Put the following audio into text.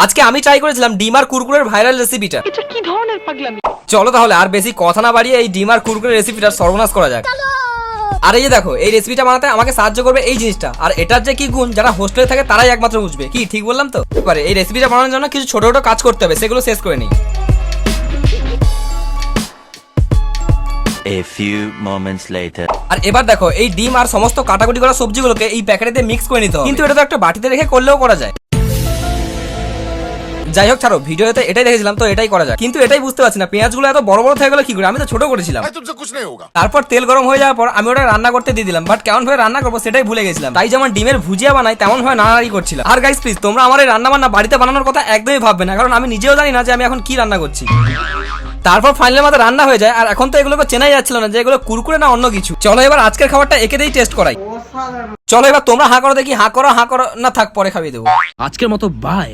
আজকে আমি ট্রাই করেছিলাম ডিম আর কুরকুরের ভাইরাল রেসিপিটা। এটা কি ধরনের পাগলামি? চলো তাহলে আর বেশি কথা না বাড়িয়ে এই ডিম আর কুরকুরের রেসিপিটা সর্বনাশ করা যাক। আর এই যে দেখো, এই রেসিপিটা বানাতে আমাকে সাহায্য করবে এই জিনিসটা। আর এটার যে কি গুণ, যারা হোস্টেলে থাকে তারাই একমাত্র বুঝবে। কি ঠিক বললাম তো? এবারে এই রেসিপিটা বানানোর জন্য কিছু ছোট ছোট কাজ করতে হবে, সেগুলো শেষ করে নিই। A few moments later. আর এবার দেখো, এই ডিম আর সমস্ত কাটাকুটি করা সবজিগুলোকে এই প্যাকেটে মিক্স করে নিতে হবে। কিন্তু এটা তো একটা বাটিতে রেখে করলেও করা যায়। যাই হোক ছাড়ো, ভিডিওতে এটাই দেখেছিলাম তো এটাই করা যায়। কিন্তু এটাই বুঝতে পারছি না পেঁয়াজগুলো এত বড় বড় থেকে গেলো কি করে, আমি তো ছোট করেছিলাম। তারপর তেল গরম হয়ে যাওয়ার পর আমি ওটা রান্না করতে দিয়ে দিলাম, বাট কেমন ভাবে রান্না করবো সেটাই ভুলে গেছিলাম। তাই যেমন ডিমের ভুজিয়া বানাই তেমন ভাবে নাড়াড়ি করছিলাম। আর গাইস প্লিজ, তোমরা আমার এই রান্না বান্না বাড়িতে বানানোর কথা একদমই ভাববে না, কারণ আমি নিজেও জানি না যে আমি এখন কি রান্না করছি। তারপর ফাইনালি আমাদের রান্না হয়ে যায়। আর এখন তো এগুলোকে চেনাই যাচ্ছিল না যে এগুলো কুরকুরে না অন্য কিছু। চলো এবার আজকের খাবারটা একে দিয়েই টেস্ট করাই। চলো এবার তোমরা হাঁ করো দেখি, হাঁ করো না থাক, পরে খাইয়ে দেবো। আজকের মতো বাই।